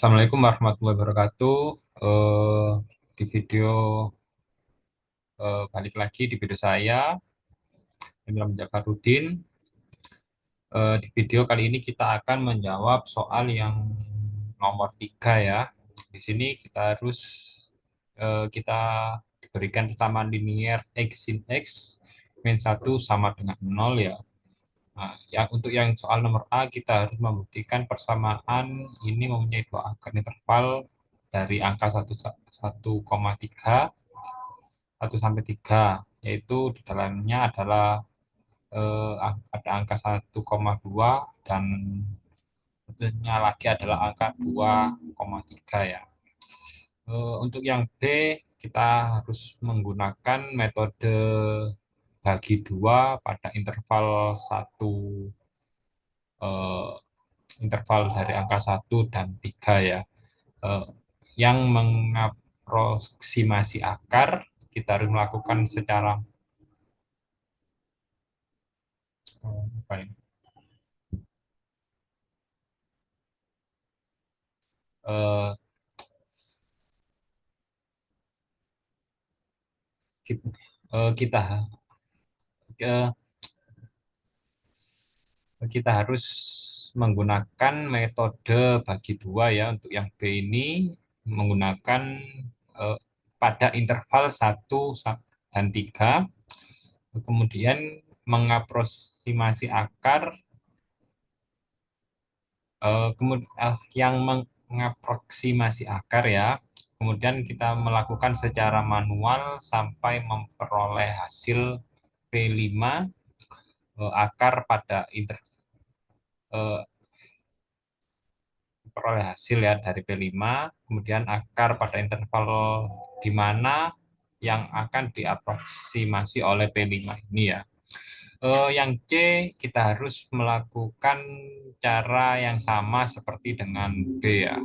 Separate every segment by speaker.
Speaker 1: Assalamualaikum warahmatullahi wabarakatuh. Eh, di video balik lagi di video saya, Imam Jafarudin. Di video kali ini kita akan menjawab soal yang nomor 3 ya. Di sini kita diberikan persamaan linear x sin x min 1 sama dengan nol ya. Nah, untuk yang soal nomor A kita harus membuktikan persamaan ini mempunyai dua angka interval dari angka 1,3 sampai 3, yaitu di dalamnya adalah ada angka 1,2 dan tentunya lagi adalah angka 2,3 ya. Untuk yang B kita harus menggunakan metode bagi dua pada eh, interval dari angka 1 dan 3 ya. Eh, yang mengaproksimasi akar kita harus melakukan secara apa ya, eh, ki- kita eh, kita harus menggunakan metode bagi dua ya. Untuk yang B ini menggunakan eh, pada interval 1 dan 3, kemudian mengaproksimasi akar, yang mengaproksimasi akar ya. Kemudian kita melakukan secara manual sampai memperoleh hasil P5, akar pada peroleh hasil ya dari P5, kemudian akar pada interval di mana yang akan diaproksimasi oleh P5 ini ya. Yang C kita harus melakukan cara yang sama seperti dengan B ya.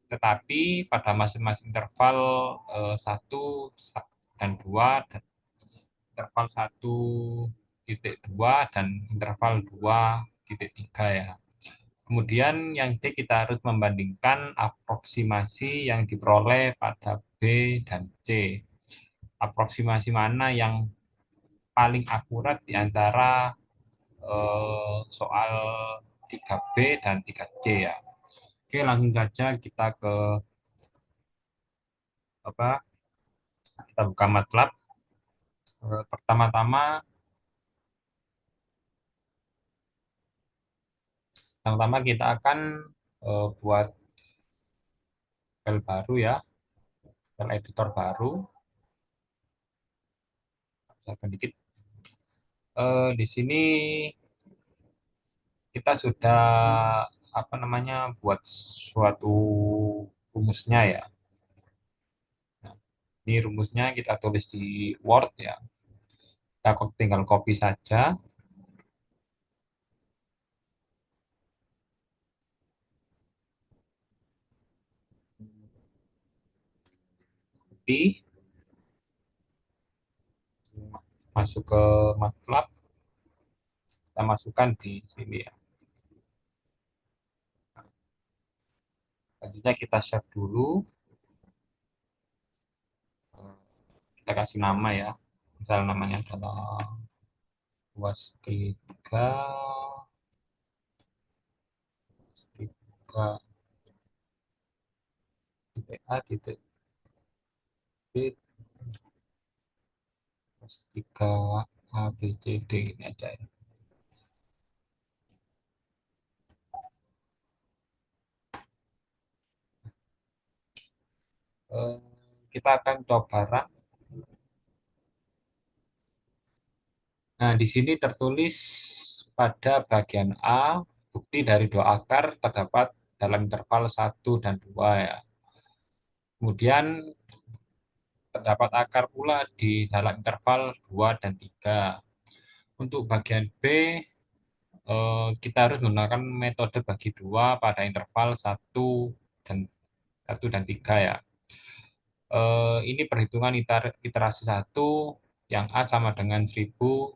Speaker 1: Tetapi pada masing-masing interval 1 dan 2 dan interval 1,2 dan interval 2,3 ya. Kemudian yang D kita harus membandingkan aproksimasi yang diperoleh pada B dan C. Aproksimasi mana yang paling akurat di antara soal 3B dan 3C ya. Oke, langsung saja kita ke apa? Kita buka MATLAB. Pertama-tama pertama kita akan buat file baru ya, file editor baru. Saya sedikit. Di sini kita sudah buat suatu rumusnya ya. Nah, ini rumusnya kita tulis di Word ya. Kita tinggal copy saja. Copy, masuk ke MATLAB, kita masukkan di sini ya. Selanjutnya kita save dulu. Kita kasih nama ya. Misal namanya adalah Wastika Wastika titik A titik B, Wastika A B C D ini aja ya. Eh, kita akan coba run. Nah, di sini tertulis pada bagian A, bukti dari dua akar terdapat dalam interval 1 dan 2 ya. Kemudian terdapat akar pula di dalam interval 2 dan 3. Untuk bagian B, kita harus menggunakan metode bagi dua pada interval dan 1 dan 3 ya. Ini perhitungan iterasi 1, yang A sama dengan 1000,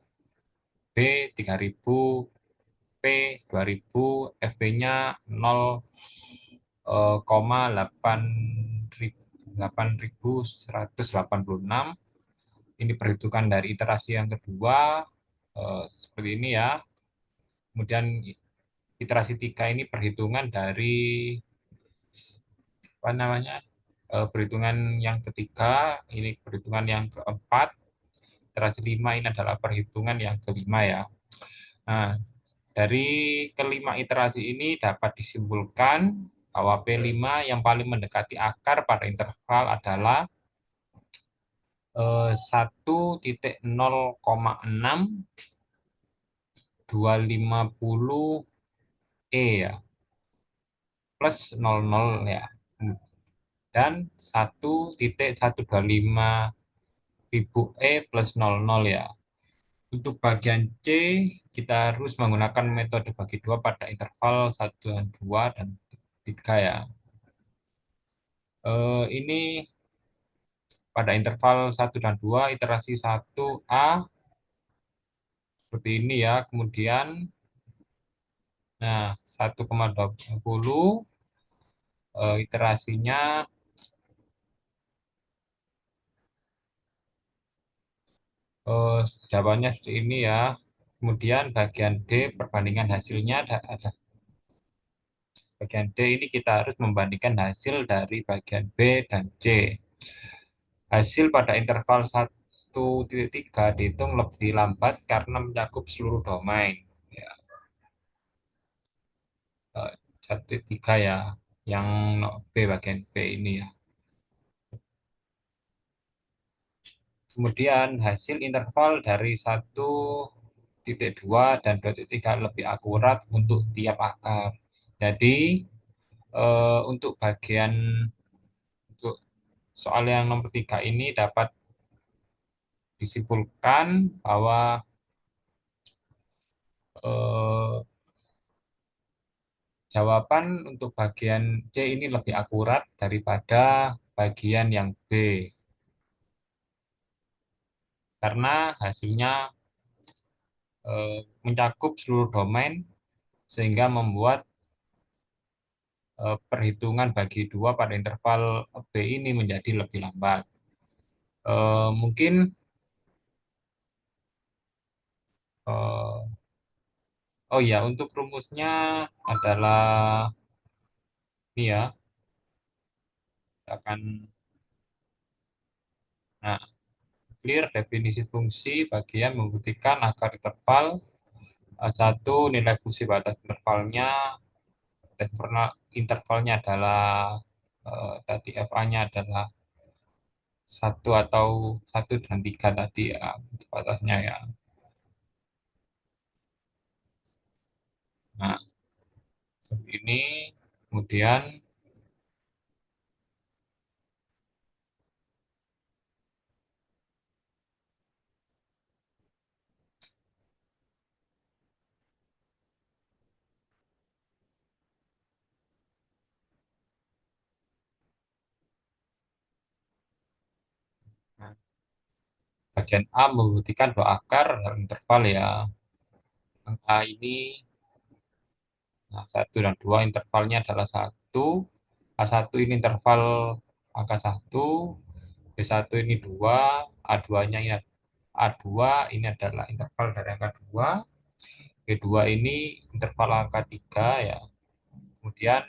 Speaker 1: B 3000, P 2000, FP-nya 0, koma 8.186. Ini perhitungan dari iterasi yang kedua, seperti ini ya. Kemudian iterasi tiga ini perhitungan dari apa namanya, perhitungan yang ketiga, ini perhitungan yang keempat, iterasi lima ini adalah perhitungan yang kelima ya. Nah, dari kelima iterasi ini dapat disimpulkan bahwa P5 yang paling mendekati akar pada interval adalah 1,6 250 ya, plus 00 ya, dan 1,125 ribu plus 00 ya. Untuk bagian C, kita harus menggunakan metode bagi dua pada interval 1 dan 2 dan 3 ya. Ini pada interval 1 dan 2 iterasi 1A seperti ini ya. Kemudian, nah 1,20 iterasinya, eh, jawabannya seperti ini ya. Kemudian bagian D, perbandingan hasilnya ada bagian D ini kita harus membandingkan hasil dari bagian B dan C. Hasil pada interval 1,3 dihitung lebih lambat karena mencakup seluruh domain. Ya, 1,3 ya, yang B bagian B ini ya. Kemudian hasil interval dari 1,2 dan 2,3 lebih akurat untuk tiap akar. Jadi untuk bagian untuk soal yang nomor 3 ini dapat disimpulkan bahwa eh, jawaban untuk bagian C ini lebih akurat daripada bagian yang B karena hasilnya mencakup seluruh domain sehingga membuat perhitungan bagi dua pada interval B ini menjadi lebih lambat. Mungkin eh, oh ya, untuk rumusnya adalah ini ya, akan nah clear definisi fungsi bagian membuktikan akar interval satu nilai fungsi batas intervalnya, intervalnya adalah tadi FA-nya adalah satu atau satu dan tiga tadi ya untuk batasnya ya. Nah, seperti ini. Kemudian nah, bagian A membuktikan bahwa akar dalam interval ya. Angka ini, nah, 1 dan 2 intervalnya adalah satu, A1 ini interval angka satu, B1 ini 2, A2-nya ini A2 ini adalah interval dari angka 2, B2 ini interval angka 3 ya. Kemudian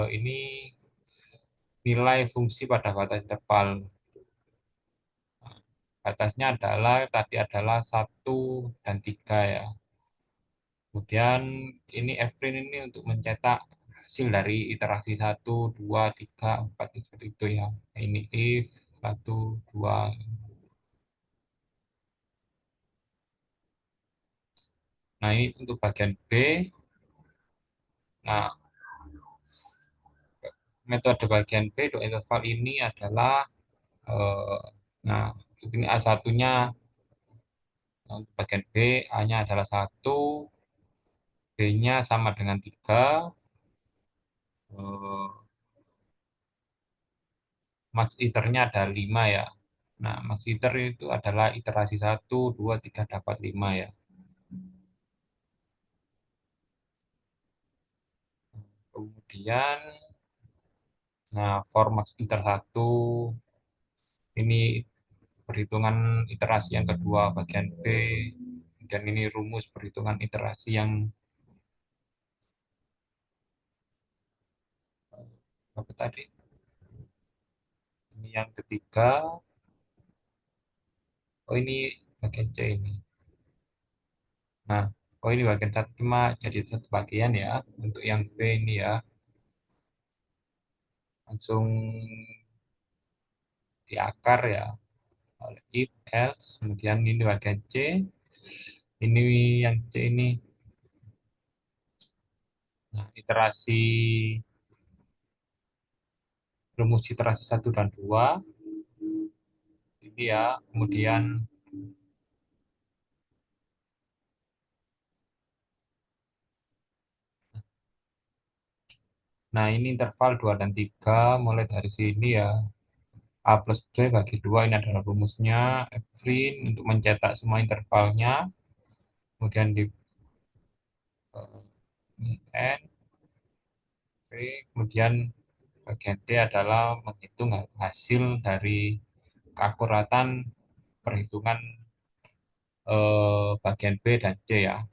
Speaker 1: ini nilai fungsi pada batas interval. Batasnya adalah tadi adalah satu dan 3 ya. Kemudian ini Fprint ini untuk mencetak hasil dari iterasi satu 2 3 4 seperti itu ya. Ini if satu 2. Nah, ini untuk bagian B. Nah, metode bagian B untuk interval ini adalah eh, nah, ini A1-nya untuk bagian B, A-nya adalah satu, B-nya sama dengan 3, max iternya ada 5 ya. Nah, max iter itu adalah iterasi satu 2 3 dapat 5 ya. Kemudian Nah, for max iter 1 ini perhitungan iterasi yang kedua bagian B, dan ini rumus perhitungan iterasi yang apa tadi? Ini yang ketiga. Oh, ini bagian C ini. Nah, oh ini bagian satu cuma jadi satu bagian ya. Untuk yang B ini ya, langsung di akar ya. Oleh if, else, kemudian ini bagian C. Ini yang C ini. Nah, rumus iterasi satu dan 2 ini ya. Kemudian, nah ini interval 2 dan 3 mulai dari sini ya. A plus B bagi 2 ini adalah rumusnya. Efrin untuk mencetak semua intervalnya. Kemudian di N, P, kemudian bagian D adalah menghitung hasil dari keakuratan perhitungan bagian B dan C ya.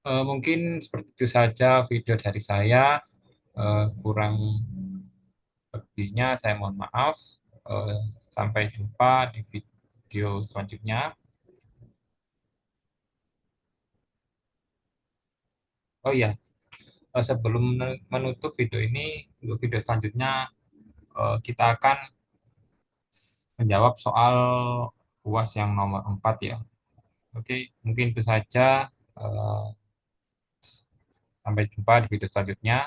Speaker 1: Mungkin seperti itu saja video dari saya. Kurang lebihnya saya mohon maaf. Sampai jumpa di video selanjutnya. Oh iya, sebelum menutup video ini, untuk video selanjutnya kita akan menjawab soal UAS yang nomor 4 ya. Oke, mungkin itu saja. Eh, Sampai jumpa di video selanjutnya.